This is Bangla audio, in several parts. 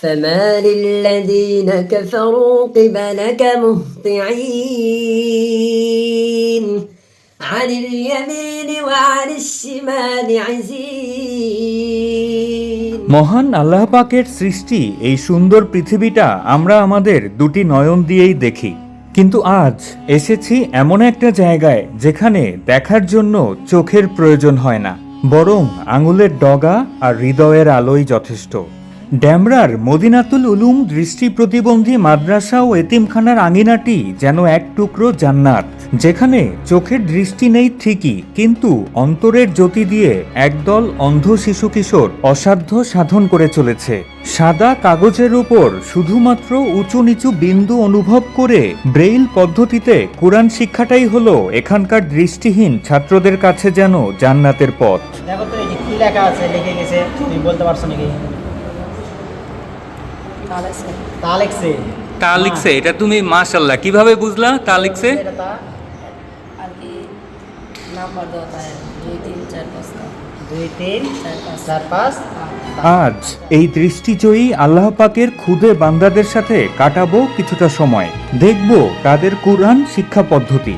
فمال الذين كفروا قبلك مهطعين عن اليمين وعن الشمال عزين। মহান আল্লাহ পাকের সৃষ্টি এই সুন্দর পৃথিবীটা আমরা আমাদের দুটি নয়ন দিয়েই দেখি, কিন্তু আজ এসেছি এমন একটা জায়গায় যেখানে দেখার জন্য চোখের প্রয়োজন হয় না, বরং আঙুলের ডগা আর হৃদয়ের আলোই যথেষ্ট। ড্যামরার মদিনাতুল উলুম দৃষ্টি প্রতিবন্ধী মাদ্রাসা ও এতিমখানার আঙিনাটি যেন এক টুকরো জান্নাত, যেখানে চোখের দৃষ্টি নেই ঠিকই, কিন্তু অন্তরের জ্যোতি দিয়ে একদল অন্ধ শিশু কিশোর অসাধ্য সাধন করে চলেছে। সাদা কাগজের উপর শুধুমাত্র উঁচু নিচু বিন্দু অনুভব করে ব্রেইল পদ্ধতিতে কোরআন শিক্ষাটাই হলো এখানকার দৃষ্টিহীন ছাত্রদের কাছে যেন জান্নাতের পথ। দেখো তো এই যে কি লেখা আছে, লিখে গেছে, তুমি বলতে পারছো নাকি? তা লিখছে, এটা তুমি মাশাআল্লাহ কিভাবে বুঝলা তা লিখছে? আজ এই দৃষ্টিজয়ী আল্লাহ পাকের খুদে বান্দাদের সাথে কাটাবো কিছুটা সময়, দেখব তাদের কোরআন শিক্ষা পদ্ধতি,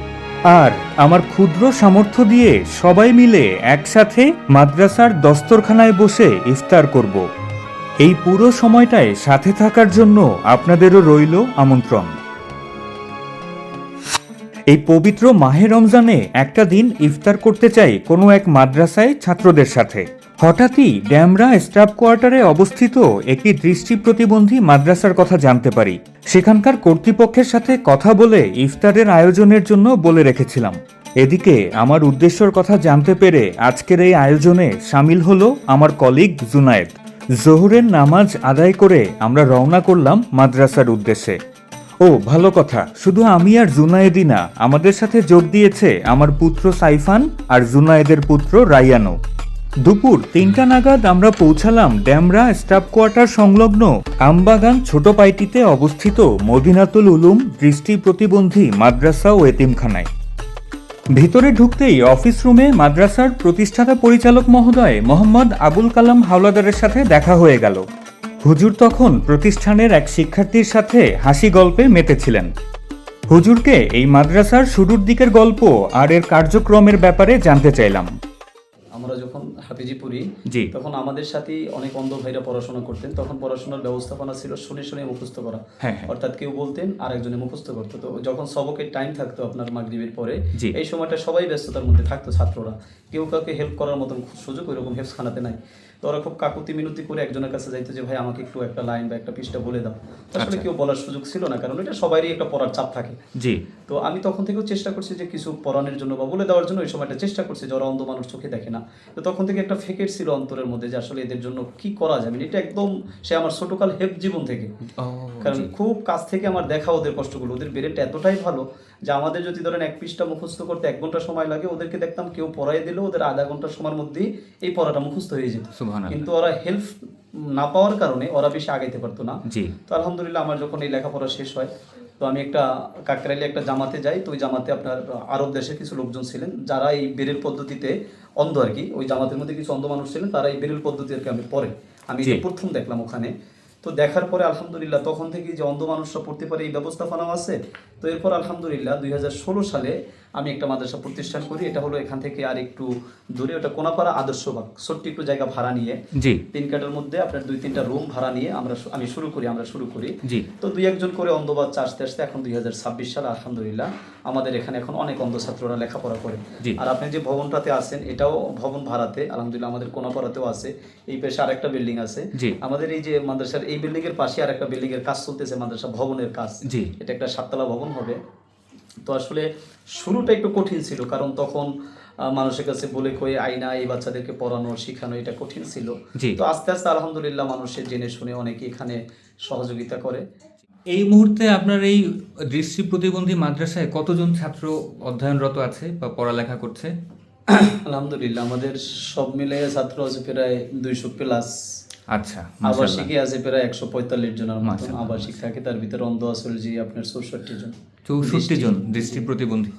আর আমার ক্ষুদ্র সামর্থ্য দিয়ে সবাই মিলে একসাথে মাদ্রাসার দস্তরখানায় বসে ইফতার করব। এই পুরো সময়টায় সাথে থাকার জন্য আপনাদেরও রইল আমন্ত্রণ। এই পবিত্র মাহে রমজানে একটা দিন ইফতার করতে চাই কোনো এক মাদ্রাসায় ছাত্রদের সাথে। হঠাৎই ড্যামরা স্টাফ কোয়ার্টারে অবস্থিত একটি দৃষ্টি প্রতিবন্ধী মাদ্রাসার কথা জানতে পারি। সেখানকার কর্তৃপক্ষের সাথে কথা বলে ইফতারের আয়োজনের জন্য বলে রেখেছিলাম। এদিকে আমার উদ্দেশ্যের কথা জানতে পেরে আজকের এই আয়োজনে সামিল হলো আমার কলিগ জুনায়েদ। জোহরের নামাজ আদায় করে আমরা রওনা করলাম মাদ্রাসার উদ্দেশ্যে। ও ভালো কথা, শুধু আমি আর জুনায়েদই না, আমাদের সাথে যোগ দিয়েছে আমার পুত্র সাইফান আর জুনায়েদের পুত্র রায়ানও। দুপুর 3টা নাগাদ আমরা পৌঁছালাম ড্যামরা স্টাফ কোয়ার্টার সংলগ্ন আমবাগান ছোট পাইটিতে অবস্থিত মদিনাতুল উলুম দৃষ্টি প্রতিবন্ধী মাদ্রাসা ও এতিমখানায়। ভিতরে ঢুকতেই অফিস রুমে মাদ্রাসার প্রতিষ্ঠাতা পরিচালক মহোদয় মোহাম্মদ আবুল কালাম হাওলাদারের সাথে দেখা হয়ে গেল। হুজুর তখন প্রতিষ্ঠানের এক শিক্ষার্থীর সাথে হাসি গল্পে মেতেছিলেন। হুজুরকে এই মাদ্রাসার শুরুর দিকের গল্প আর এর কার্যক্রমের ব্যাপারে জানতে চাইলাম। আমরা যখন হাফিজি পড়ি জি, তখন আমাদের সাথেই অনেক অন্ধ ভাইরা পড়াশোনা করতেন। তখন পড়াশোনার ব্যবস্থাপনা ছিল শুনে শুনে মুখস্থ করা, অর্থাৎ কেউ বলতেন আর একজনে মুখস্থ করতো। তো যখন সবকের টাইম থাকতো আপনার মাগরিবের পরে, এই সময়টা সবাই ব্যস্ততার মধ্যে থাকতো, ছাত্ররা কেউ কাউকে হেল্প করার মতন সুযোগ ওইরকম হেফসখানাতে নাই। তো ওরা খুব কাকুতি মিনতি করে একজনের কাছে যাইতো যে ভাই আমাকে একটু একটা লাইন বা একটা পৃষ্ঠা বলে দাও। আসলে কেউ বলার সুযোগ ছিল না, কারণ এটা সবারই একটা পড়ার চাপ থাকে। জি, তো আমি তখন থেকেও চেষ্টা করছি যে কিছু পড়ানোর জন্য বা বলে দেওয়ার জন্য ওই সময়টা চেষ্টা করছি, যারা অন্ধ মানুষ চোখে দেখে না। তো তখন থেকে একটা ফেকের ছিল অন্তরের মধ্যে যে আসলে এদের জন্য কি করা যাবে। এটা একদম সে আমার ছোটকাল হেপ জীবন থেকে, কারণ খুব কাছ থেকে আমার দেখা ওদের কষ্টগুলো। ওদের ব্রেনটা এতটাই ভালো যে আমাদের যদি ধরেন এক পৃষ্ঠা মুখস্থ করতে 1 ঘন্টা সময় লাগে, ওদেরকে দেখতাম কেউ পড়াই দিল ওদের আধা ঘন্টার সময়ের মধ্যেই এই পড়াটা মুখস্থ হয়ে যেত। কিন্তু ওরা হেল্প না পাওয়ার কারণে ওরা বেশি আগাইতে পারতো না। তো আলহামদুলিল্লাহ আমার যখন এই লেখাপড়া শেষ হয়, তো আমি একটা কাকরাইলে একটা জামাতে যাই। তো ওই জামাতে আপনার আরব দেশের কিছু লোকজন ছিলেন যারা এই বেরেল পদ্ধতিতে অন্ধ আর কি। ওই জামাতের মধ্যে কিছু অন্ধ মানুষ ছিলেন, তারা এই বেরেল পদ্ধতি আর কি আমি পড়ে আমি প্রথম দেখলাম ওখানে। তো দেখার পরে আলহামদুলিল্লাহ তখন থেকে যে অন্ধ মানুষরা পড়তে পারে এই ব্যবস্থাপনাও আছে। তো এরপর আলহামদুলিল্লাহ 2016 সালে আমি একটা মাদ্রাসা প্রতিষ্ঠান করি। এটা হলো এখান থেকে আর একটু দূরে, ওটা কোনাপাড়া আদর্শবাগ, ছোট্ট একটু জায়গা ভাড়া নিয়ে 3 কাটার মধ্যে আপনার 2-3টা রুম ভাড়া নিয়ে আমরা শুরু করি। তো 2-1 জন করে অন্ধ বাচ্চা আস্তে আস্তে এখন 2026 সাল আলহামদুলিল্লাহ আমাদের এখানে এখন অনেক অন্ধ ছাত্ররা লেখাপড়া করে। আর আপনি যে ভবনটাতে আছেন এটাও ভবন ভাড়াতে আলহামদুলিল্লাহ আমাদের কোনাপাড়াতেও আছে। এই পাশে আরেকটা বিল্ডিং আছে আমাদের, এই যে মাদ্রাসার এই বিল্ডিং এর পাশে আরেকটা বিল্ডিং এর কাজ চলতেছে, মাদ্রাসা ভবনের কাজ। এটা একটা 7তলা ভবন হবে। তো আসলে শুরুটা একটু কঠিন ছিল, কারণ তখন মানুষের কাছে বলে কয়ে আইনা এই বাচ্চাদেরকে পড়ানো শেখানো এটা কঠিন ছিল। তো আস্তে আস্তে আলহামদুলিল্লাহ মানুষের জেনে শুনে অনেকে এখানে সহযোগিতা করে। এই মুহূর্তে আপনার এই দৃষ্টি প্রতিবন্ধী মাদ্রাসায় কতজন ছাত্র অধ্যয়নরত আছে বা পড়ালেখা করছে? আলহামদুলিল্লাহ আমাদের সব মিলে ছাত্র আছে প্রায় 200 প্লাস। আচ্ছা, আবাসিকে আছে প্রায় 145 জনের মতো আবাসিক থাকে, তার ভিতরে অন্ধ আসল জি আপনার 64 জন দৃষ্টি প্রতিবন্ধী।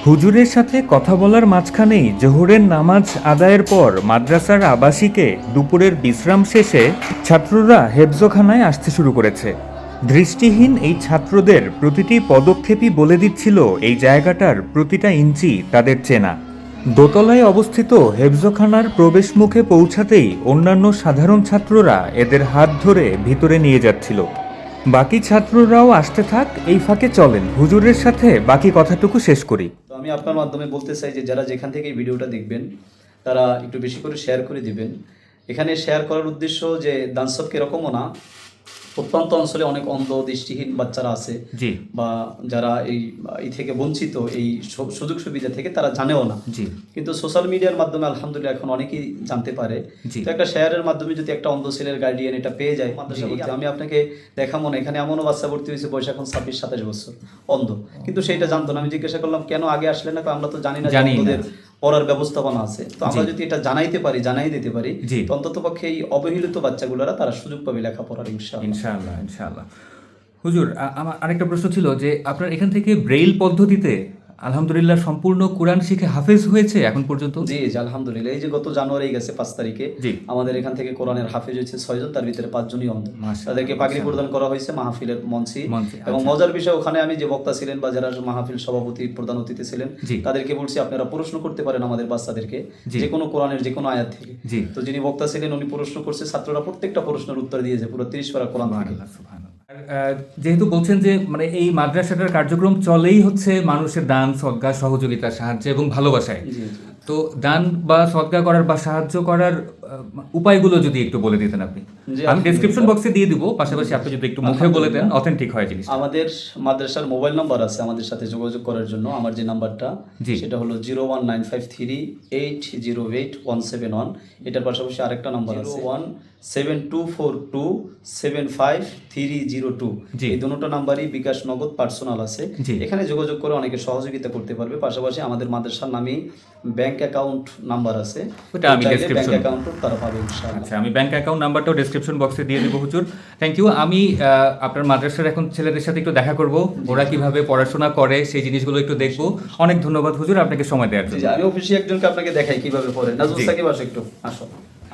হুজুরের সাথে কথা বলার মাঝখানেই জোহরের নামাজ আদায়ের পর মাদ্রাসার আবাসিকে দুপুরের বিশ্রাম শেষে ছাত্ররা হেফজোখানায় আসতে শুরু করেছে। দৃষ্টিহীন এই ছাত্রদের প্রতিটি পদক্ষেপই বলে দিচ্ছিল এই জায়গাটার প্রতিটা ইঞ্চি তাদের চেনা। দোতলায় অবস্থিত হেফজোখানার প্রবেশ মুখে পৌঁছাতেই অন্যান্য সাধারণ ছাত্ররা এদের হাত ধরে ভিতরে নিয়ে যাচ্ছিল। বাকি ছাত্ররাও আসতে থাক, এই ফাঁকে চলেন হুজুরের সাথে বাকি কথাটুকু শেষ করি। তো আমি আপনার মাধ্যমে বলতে চাই যে যারা যেখান থেকে এই ভিডিওটা দেখবেন তারা একটু বেশি করে শেয়ার করে দিবেন। এখানে শেয়ার করার উদ্দেশ্য যে দানসব এরকমও না, প্রত্যন্ত অঞ্চলে অনেক অন্ধ দৃষ্টিহীন বাচ্চারা আছে জি, বা যারা এই থেকে বঞ্চিত, এই সুযোগ সুবিধা থেকে তারা জানেও না। জি, কিন্তু সোশ্যাল মিডিয়ার মাধ্যমে আলহামদুলিল্লাহ এখন অনেকেই জানতে পারে। জি। তো একটা শেয়ারের মাধ্যমে যদি একটা অন্ধ ছেলের গার্ডিয়ান এটা পেয়ে যায় মাদ্রাসা ভর্তি, আমি আপনাকে দেখাবো না, এখানে এমনও বাচ্চা ভর্তি হয়েছে বয়স এখন 26-27 বছর, অন্ধ, কিন্তু সেইটা জানতো না। আমি জিজ্ঞাসা করলাম কেন আগে আসলে না, আমরা তো জানি না যে অন্ধদের পড়ার ব্যবস্থাপনা আছে। তো আমরা যদি এটা জানাই দিতে পারি, তো অন্তত পক্ষে এই অবহেলিত বাচ্চাগুলোরা তারা সুযোগ পাবে লেখাপড়ার ইনশাআল্লাহ। ইনশাআল্লাহ। হুজুর, আমার আরেকটা প্রশ্ন ছিল যে আপনার এখান থেকে ব্রেইল পদ্ধতিতে আলহামদুলিল্লাহ সম্পূর্ণ কোরআন শিখে হাফেজ হয়েছে এখন পর্যন্ত? জি আলহামদুলিল্লাহ। এই যে গত জানুয়ারি গেছে 5 তারিখে আমাদের এখান থেকে কোরআনের হাফেজ হয়েছে 6 জন, তার ভিতরে 5 জনই অন্ধ। তাদেরকে পাগড়ি প্রদান করা হয়েছে মাহফিলের মঞ্চে। এবং মজার বিষয়, ওখানে আমি যে বক্তা ছিলেন বা যারা মাহফিল সভাপতি প্রধান অতিথি ছিলেন তাদেরকে বলছি আপনারা প্রশ্ন করতে পারেন আমাদের বাচ্চাদেরকে যে কোনো কোরআনের যে কোনো আয়াত থেকে। তো যিনি বক্তা ছিলেন উনি প্রশ্ন করছে, ছাত্ররা প্রত্যেকটা প্রশ্নের উত্তর দিয়েছে পুরো 30 পারা কোরআন থেকে। যেহেতু বলছেন যে মানে এই মাদ্রাসাটার কার্যক্রম চলেই হচ্ছে মানুষের দান, সদকা, সহযোগিতা, সাহায্য এবং ভালোবাসায়, তো দান বা সদকা করার বা সাহায্য করার উপায়গুলো যদি একটু বলে দিতেন আপনি। আমি ডেসক্রিপশন বক্সে দিয়ে দিব, পাশাপাশি আপনি যদি একটু মুখে বলে দেন অথেন্টিক হয় জিনিস। আমাদের মাদ্রাসার মোবাইল নাম্বার আছে আমাদের সাথে যোগাযোগ করার জন্য। আমার যে নাম্বারটা সেটা হলো 01953808171। এটার পাশাপাশি আরেকটা নাম্বার আছে 07242753002। এই দুটো নাম্বারই বিকাশ নগদ পার্সোনাল আছে, এখানে যোগাযোগ করে অনেকে সহযোগিতা করতে পারবে। পাশাপাশি আমাদের মাদ্রাসার নামে ব্যাংক অ্যাকাউন্ট নাম্বার আছে, ওটা আমি ডেসক্রিপশন তারা পাবে ইনশাআল্লাহ। আচ্ছা, আমি ব্যাংক অ্যাকাউন্ট নাম্বারটাও ডেসক্রিপশন বক্সে দিয়ে দেবো হুজুর। Thank you. আমি আপনার মাদ্রাসার এখন ছেলেদের সাথে একটু দেখা করব, ওরা কিভাবে পড়াশোনা করে সেই জিনিসগুলো একটু দেখবো। অনেক ধন্যবাদ হুজুর আপনাকে সময় দেওয়ার জন্য। আমি অফিসে একজনকে আপনাকে দেখাই কিভাবে পড়ে। নাজমুল সাকিব আসো একটু, আসো।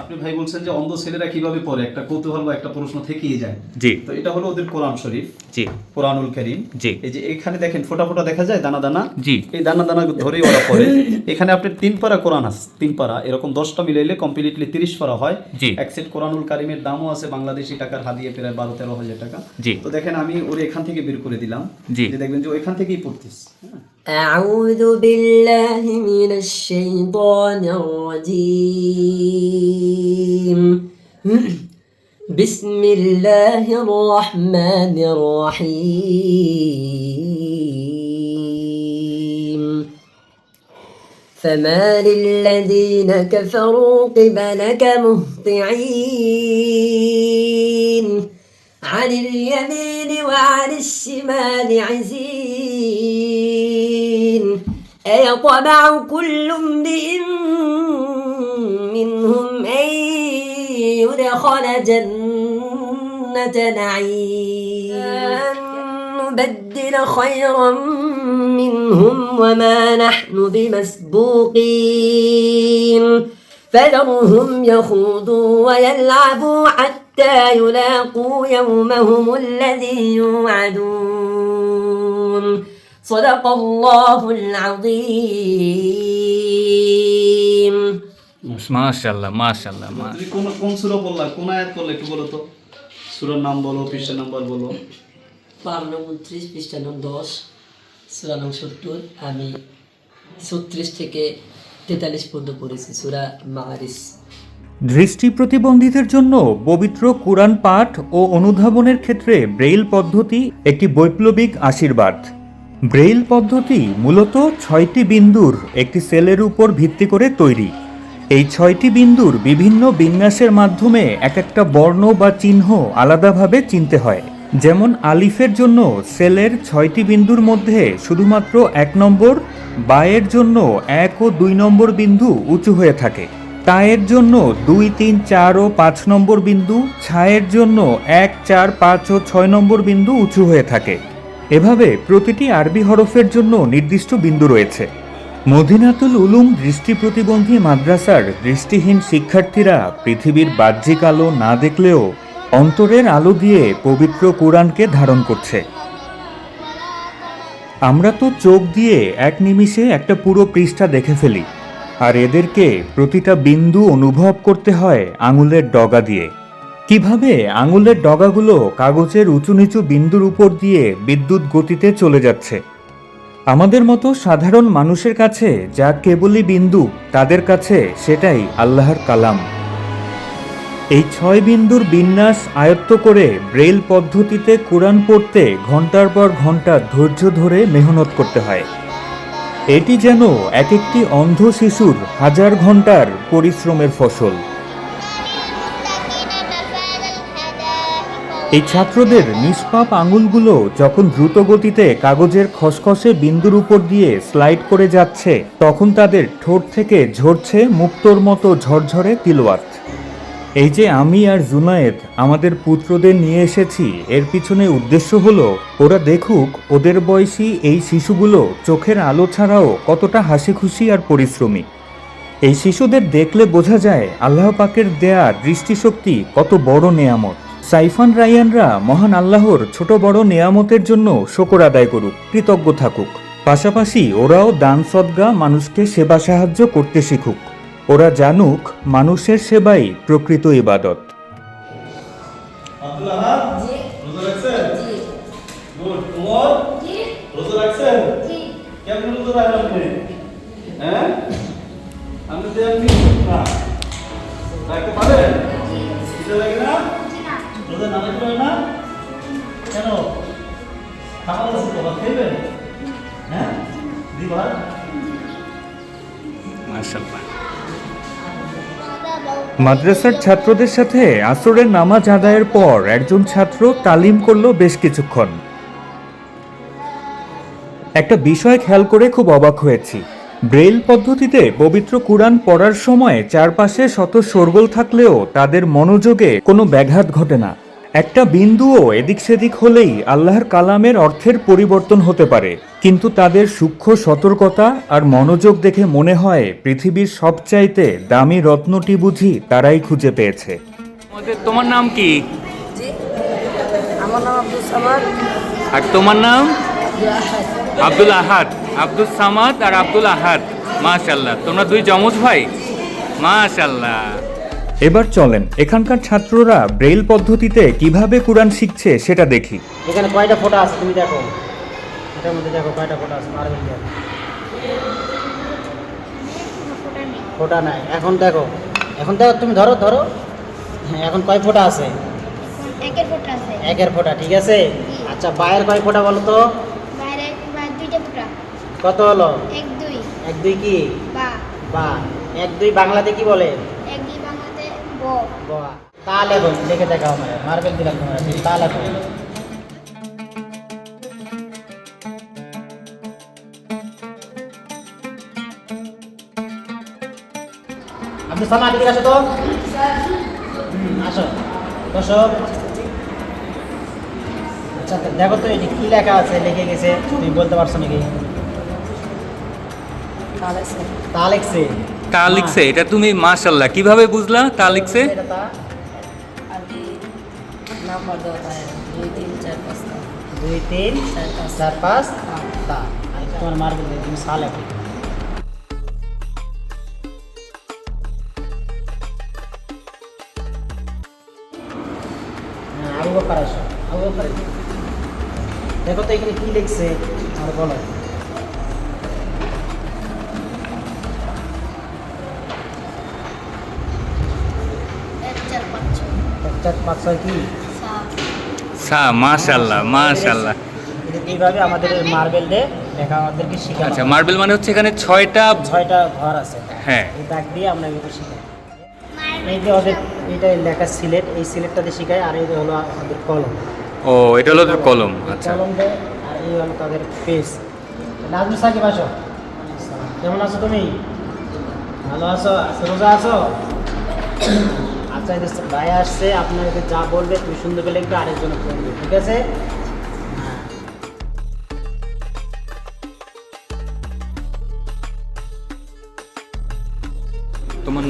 আপনি ভাই বলছেন যে অন্ধ ছেলেরা কিভাবে পড়ে, একটা কৌতূহল বা একটা প্রশ্ন থেকেই যায়। জি, তো এটা হলো ওদের কোরআন শরীফ, জি, কোরআনুল কারীম। জি, এই যে এখানে দেখেন ফোঁটা ফোঁটা দেখা যায় দানা দানা, জি, এই দানা দানা ধরেই ওরা পড়ে। এখানে আপনি 3 পারা কোরআন আছে, 3 পারা এরকম 10টা মিলাইলে কমপ্লিটলি 30 পারা হয়। এক সেট কোরআনুল কারীমের দামও আছে বাংলাদেশি টাকার হাদিয়ে প্রায় 12-13 হাজার টাকা। তো দেখেন আমি ওর এখান থেকে বের করে দিলাম, যে দেখবেন যে ওইখান থেকেই পড়তেছে। أعوذ بالله من الشيطان الرجيم بسم الله الرحمن الرحيم فما للذين كفروا قبلك مهطعين عن اليمين وعن الشمال عزين أيطمع كل امرئ منهم أن يدخل جنة نعيم أن نبدل خيرا منهم وما نحن بمسبوقين فذرهم يخوضوا ويلعبوا حتى يلاقوا يومهم الذي يوعدون صدق الله العظيم মাশাআল্লাহ মাশাআল্লাহ। তুমি কোন সূরা বললা, কোন আয়াত বললে একটু বলো তো, সূরার নাম বলো, পৃষ্ঠা নাম্বার বলো। 29 পৃষ্ঠা নং 10 সূরা নং 70। আমি 36 থেকে 43 পর্যন্ত পড়েছি সূরা মাআরিজ। দৃষ্টি প্রতিবন্ধীদের জন্য পবিত্র কুরআন পাঠ ও অনুধাবনের ক্ষেত্রে ব্রেইল পদ্ধতি একটি বৈপ্লবিক আশীর্বাদ। ব্রেইল পদ্ধতি মূলত 6টি বিন্দুর একটি সেলের উপর ভিত্তি করে তৈরি। এই 6টি বিন্দুর বিভিন্ন বিন্যাসের মাধ্যমে এক একটা বর্ণ বা চিহ্ন আলাদাভাবে চিনতে হয়। যেমন আলিফের জন্য সেলের 6টি বিন্দুর মধ্যে শুধুমাত্র 1 নম্বর, বায়ের জন্য 1 ও 2 নম্বর বিন্দু উঁচু হয়ে থাকে, তায়ের জন্য 2, 3, 4 ও 5 নম্বর বিন্দু, ছায়ের জন্য 1, 4, 5 ও 6 নম্বর বিন্দু উঁচু হয়ে থাকে। এভাবে প্রতিটি আরবি হরফের জন্য নির্দিষ্ট বিন্দু রয়েছে। মদিনাতুল উলুম দৃষ্টি প্রতিবন্ধী মাদ্রাসার দৃষ্টিহীন শিক্ষার্থীরা পৃথিবীর বাহ্যিক আলো না দেখলেও অন্তরের আলো দিয়ে পবিত্র কোরআনকে ধারণ করছে। আমরা তো চোখ দিয়ে এক নিমিষে একটা পুরো পৃষ্ঠা দেখে ফেলি, আর এদেরকে প্রতিটা বিন্দু অনুভব করতে হয় আঙুলের ডগা দিয়ে। কিভাবে আঙুলের ডগাগুলো কাগজের উঁচু নিচু বিন্দুর উপর দিয়ে বিদ্যুৎ গতিতে চলে যাচ্ছে। আমাদের মতো সাধারণ মানুষের কাছে যা কেবলই বিন্দু, তাদের কাছে সেটাই আল্লাহর কালাম। এই 6 বিন্দুর বিন্যাস আয়ত্ত করে ব্রেইল পদ্ধতিতে কোরআন পড়তে ঘন্টার পর ঘন্টা ধৈর্য ধরে মেহনত করতে হয়। এটি যেন এক একটি অন্ধ শিশুর হাজার ঘন্টার পরিশ্রমের ফসল। এই ছাত্রদের নিষ্পাপ আঙুলগুলো যখন দ্রুত গতিতে কাগজের খসখসে বিন্দুর উপর দিয়ে স্লাইড করে যাচ্ছে, তখন তাদের ঠোঁট থেকে ঝরছে মুক্তোর মতো ঝরঝরে তিলওয়াত। এই যে আমি আর জুনায়েদ আমাদের পুত্রদের নিয়ে এসেছি, এর পিছনে উদ্দেশ্য হলো ওরা দেখুক ওদের বয়সী এই শিশুগুলো চোখের আলো ছাড়াও কতটা হাসি খুশি আর পরিশ্রমী। এই শিশুদের দেখলে বোঝা যায় আল্লাহ পাকের দেয়া দৃষ্টিশক্তি কত বড় নেয়ামত। সাইফান রায়ানরা মহান আল্লাহর ছোট বড় নেয়ামতের জন্য শুকর আদায় করুক, কৃতজ্ঞ থাকুক। পাশাপাশি ওরাও দান সদগা মানুষকে সেবা সাহায্য করতে শিখুক। ওরা জানুক মানুষের সেবাই প্রকৃত ইবাদত। আব্দুল আহাদ রোজা রাখছেন? গুড। তোমার রোজা রাখছেন? কেমন রোজা রাখেন আপনি? হ্যাঁ, আমি তো এমনি না রাখতে পারেন? খিদে লাগে না? রোজা না রাখতে না কেন? খাবার আছে তো, খাইবেন? হ্যাঁ দিবা? মাশাআল্লাহ। মাদ্রাসার ছাত্রদের সাথে আসরের নামাজ আদায়ের পর একজন ছাত্র তালিম করলো বেশ কিছুক্ষণ। একটা বিষয় খেয়াল করে খুব অবাক হয়েছি। ব্রেইল পদ্ধতিতে পবিত্র কুরআন পড়ার সময় চারপাশে শত শোরগোল থাকলেও তাদের মনোযোগে কোনো ব্যাঘাত ঘটে না। একটা বিন্দুও এদিক সেদিক হলেই আল্লাহর কালামের অর্থের পরিবর্তন হতে পারে, কিন্তু তাদের সূক্ষ্ম সতর্কতা আর মনোযোগ দেখে মনে হয় পৃথিবীর সবচাইতে দামি রত্নটি বুঝি তারাই খুঁজে পেয়েছে। তোমার নাম কি? আমার নাম আব্দুল সামাদ। আর তোমার নাম? আব্দুল আহাদ। আব্দুল সামাদ আর আব্দুল আহাদ, মাশাআল্লাহ। তোমরা দুই যমজ ভাই, মাশাআল্লাহ। এবার চলেন এখানকার ছাত্ররা ব্রেইল পদ্ধতিতে কিভাবে কুরআন শিখছে সেটা দেখি। এখানে কয়টা ফোঁটা আছে তুমি দেখো, এটার মধ্যে দেখো কয়টা ফোঁটা আছে। মার্বেল দিয়ে ফোঁটা নাই। এখন দেখো তুমি ধরো ধরো। হ্যাঁ, এখন কয় ফোঁটা আছে? একের ফোঁটা আছে। একের ফোঁটা, ঠিক আছে। আচ্ছা বায়ের কয় ফোঁটা বলো তো? বাইরে দুইটা ফোঁটা। কত হলো? এক দুই। এক দুই কি? বা। বা। এক দুই বাংলাতে কি বলে? এক দুই বাংলাতে ব। বা। তা লেখো, লিখে দেখাও আমার। মার্বেল দিলাম তোমরা, তা লেখো। আপনি সামনে দিকে আসো তো। আসো বসো। আচ্ছা দেখো তো এটি কি লেখা আছে, লিখে গেছে, তুমি বলতে পারছো নাকি? তা লিখছে। তা লিখছে, এটা তুমি মাশাআল্লাহ কিভাবে বুঝলা তা লিখছে? এটা তা। নাম্বার দেওয়া থাকে 2 3 4 5 2 3 4 5 তা। আর তোমার মার্বেল দিয়ে তুমি সা লেখো। আবু বকর আসো। আবু বকর দেখো তো এখানে কি লিখছে আর বলো। এক চার পাঁচ ছয়। 1 4 5 6 কি? সা। সা, মাশাআল্লাহ মাশাআল্লাহ। এইভাবে আমাদের মার্বেল দিয়ে লেখা আমাদেরকে শেখানো। আচ্ছা, মার্বেল মানে হচ্ছে এখানে 6টা। 6টা ঘর আছে। হ্যাঁ। এই দাগ দিয়ে আমরা এগুলো শিখাই। এই যে ওদের এটা লেখা সিলেট, এই সিলেটটাতে শিখাই। আর এই যে হলো আমাদের কলম। ও, এটা হলো ওদের কলম। আচ্ছা, কলম দেয়। আর এই হলো তাদের পেজ। নাজমুল সাকিব আসো। কেমন আছো তুমি? ভালো আছো? রোজা আছো? আচ্ছা এই যে ভাই আসছে, আপনাকে যা বলবে তুমি সুন্দর করে লিখবে, আরেকজন বলবে, ঠিক আছে? হ্যাঁ।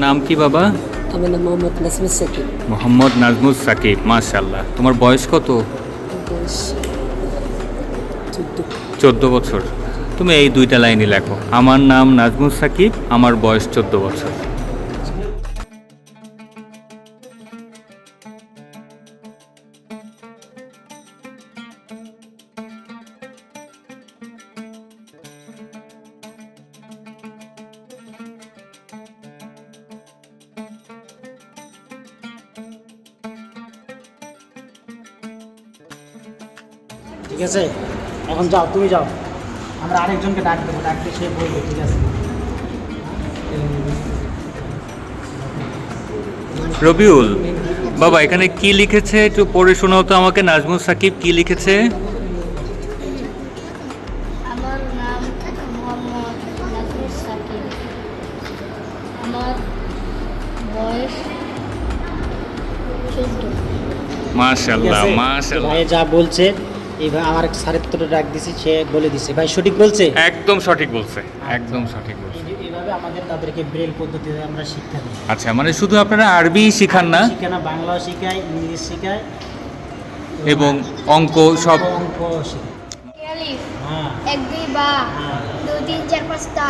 নাম কি বাবা? আমার নাম মোহাম্মদ নাসিমুস সাকিব। মোহাম্মদ নাজমুস সাকিব, মাশাআল্লাহ। তোমার বয়স কত? বয়স 14 বছর। তুমি এই দুইটা লাইনই লেখো, আমার নাম নাজমুস সাকিব, আমার বয়স 14 বছর। ঠিক আছে, এখন যাও, তুমি যাও, আমরা আরেকজনকে ডাক দেবো, ডাকতে সে বলবে। ঠিক আছে, রবিউল বাবা, এখানে কি লিখেছে একটু পড়ে শোনাও তো আমাকে। নাজমুস সাকিব কি লিখেছে? আমার নাম মোহাম্মদ নাসির সাকিব। আমার বয়স 14। মাশাআল্লাহ, ঠিক আছে? মাশাআল্লাহ, ভাই যা বলছে এইভাবে আমার এক স্যারের তো ডাক দিছি, সে বলে দিছে। ভাই সঠিক বলছে? একদম সঠিক বলছে, একদম সঠিক বলছে। এইভাবে আমাদের তাদেরকে ব্রেল পদ্ধতিতে আমরা শিক্ষা দিই। আচ্ছা, মানে শুধু আপনারা আরবি শিখান না, শিখায় না, বাংলাও শিখায়, ইংলিশ শিখায় এবং অঙ্ক সব? অঙ্ক শিখায়। আলিফ, হ্যাঁ, 1 2 বা, হ্যাঁ। 2 3 4 5 টা,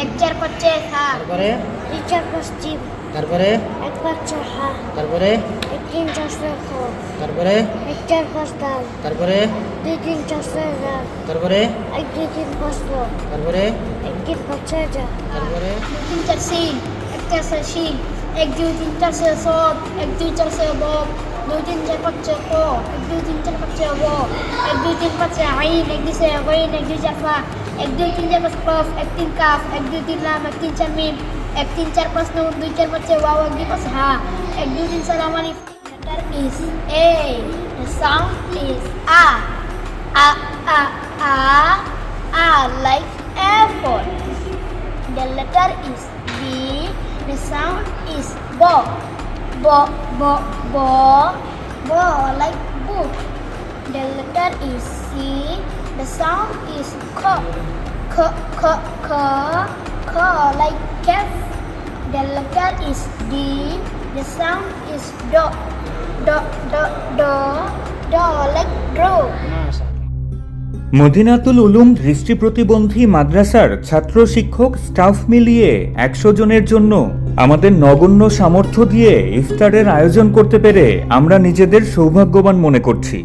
1 4 5 6 7, তারপরে 2 4 5 6, তারপরে 1 5 6 7, তারপরে 1 3 4 6 7, তারপরে 1 4 5 7, তারপরে 2 3 4 6 7, তারপরে 1 2 3 5 6, তারপরে 1 3 5 6 7, তারপরে 2 3 4 sin, 1 4 6 sin, 1 2 3 4 6 sod, 1 2 4 6 bob, 2 3 4 5 6 ko, 1 2 3 4 5 6 bo, 1 2 3 5 6 ain, 1 2 6 ghain, 1 2 4 fa, 1 2 3 4 5 qaf, 1 3 kaf, 1 2 3 lam, 1 3 4 mim, 1 3 4 5 nun, 2 4 5 6 waw, 1 2 5 ha, 1 2 3 salam alif. Letter is A. The sound is A. A like apple. The letter is B. The sound is bo. Bo like book. The letter is C. The sound is K. K like cat. The letter is D. The sound is do. Do like draw. মদিনাতুল উলুম দৃষ্টি প্রতিবন্ধী মাদ্রাসার ছাত্র শিক্ষক স্টাফ মিলিয়ে 100 জনের জন্য আমাদের নগণ্য সামর্থ্য দিয়ে ইফতারের আয়োজন করতে পেরে আমরা নিজেদের সৌভাগ্যবান মনে করছি।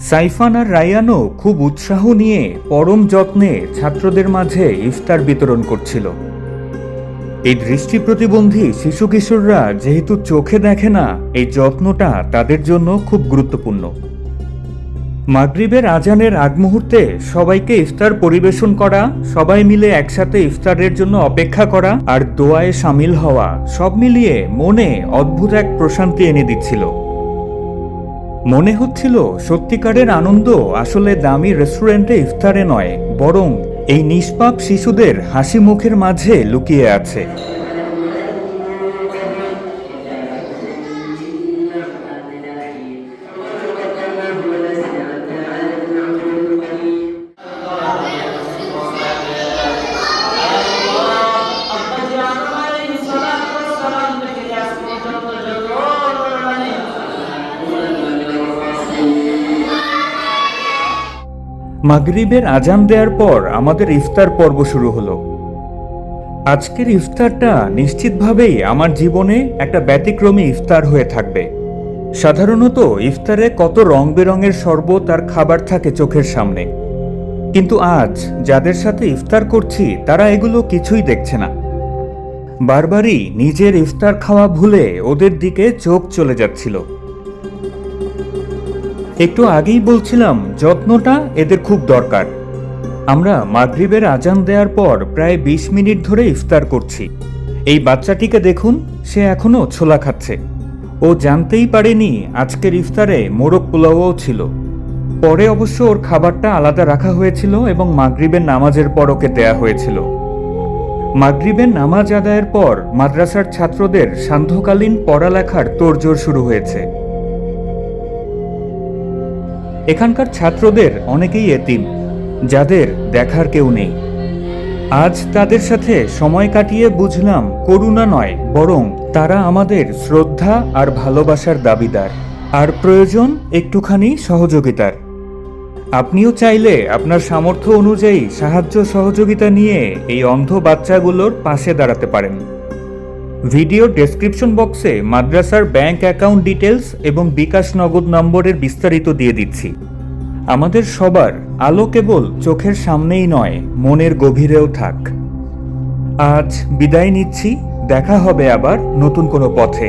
সাইফান আর রায়ানও খুব উৎসাহ নিয়ে পরম যত্নে ছাত্রদের মাঝে ইফতার বিতরণ করছিল। এই দৃষ্টি প্রতিবন্ধী শিশু কিশোররা যেহেতু চোখে দেখে না, এই যত্নটা তাদের জন্য খুব গুরুত্বপূর্ণ। মাগরিবের আজানের আগ মুহূর্তে সবাইকে ইফতার পরিবেশন করা, সবাই মিলে একসাথে ইফতারের জন্য অপেক্ষা করা আর দোয়ায় সামিল হওয়া, সব মিলিয়ে মনে অদ্ভুত এক প্রশান্তি এনে দিচ্ছিল। মনে হচ্ছিল সত্যিকারের আনন্দ আসলে দামি রেস্টুরেন্টে ইফতারে নয়, বরং এই নিষ্পাপ শিশুদের হাসি মুখের মাঝে লুকিয়ে আছে। মাগরিবের আজান দেওয়ার পর আমাদের ইফতার পর্ব শুরু হলো। আজকের ইফতারটা নিশ্চিতভাবেই আমার জীবনে একটা ব্যতিক্রমী ইফতার হয়ে থাকবে। সাধারণত ইফতারে কত রং বেরঙের শরবত আর খাবার থাকে চোখের সামনে, কিন্তু আজ যাদের সাথে ইফতার করছি তারা এগুলো কিছুই দেখছে না। বারবারই নিজের ইফতার খাওয়া ভুলে ওদের দিকে চোখ চলে যাচ্ছিল। একটু আগেই বলছিলাম যত্নটা এদের খুব দরকার। আমরা মাগরিবের আজান দেওয়ার পর প্রায় 20 মিনিট ধরে ইফতার করছি। এই বাচ্চাটিকে দেখুন, সে এখনো ছোলা খাচ্ছে। ও জানতেই পারেনি আজকের ইফতারে মোরগ পোলাওও ছিল। পরে অবশ্য ওর খাবারটা আলাদা রাখা হয়েছিল এবং মাগরিবের নামাজের পর ওকে দেয়া হয়েছিল। মাগরিবের নামাজ আদায়ের পর মাদ্রাসার ছাত্রদের সান্ধ্যকালীন পড়ালেখার তোড়জোড় শুরু হয়েছে। এখানকার ছাত্রদের অনেকেই এতিম, যাদের দেখার কেউ নেই। আজ তাদের সাথে সময় কাটিয়ে বুঝলাম করুণা নয়, বরং তারা আমাদের শ্রদ্ধা আর ভালোবাসার দাবিদার, আর প্রয়োজন একটুখানি সহযোগিতার। আপনিও চাইলে আপনার সামর্থ্য অনুযায়ী সাহায্য সহযোগিতা নিয়ে এই অন্ধ বাচ্চাগুলোর পাশে দাঁড়াতে পারেন। ভিডিও ডেসক্রিপশন বক্সে মাদ্রাসার ব্যাংক অ্যাকাউন্ট ডিটেলস এবং বিকাশ নগদ নম্বরের বিস্তারিত দিয়ে দিচ্ছি। আমাদের সবার আলো কেবল চোখের সামনেই নয়, মনের গভীরেও থাক। আজ বিদায় নিচ্ছি, দেখা হবে আবার নতুন কোনো পথে।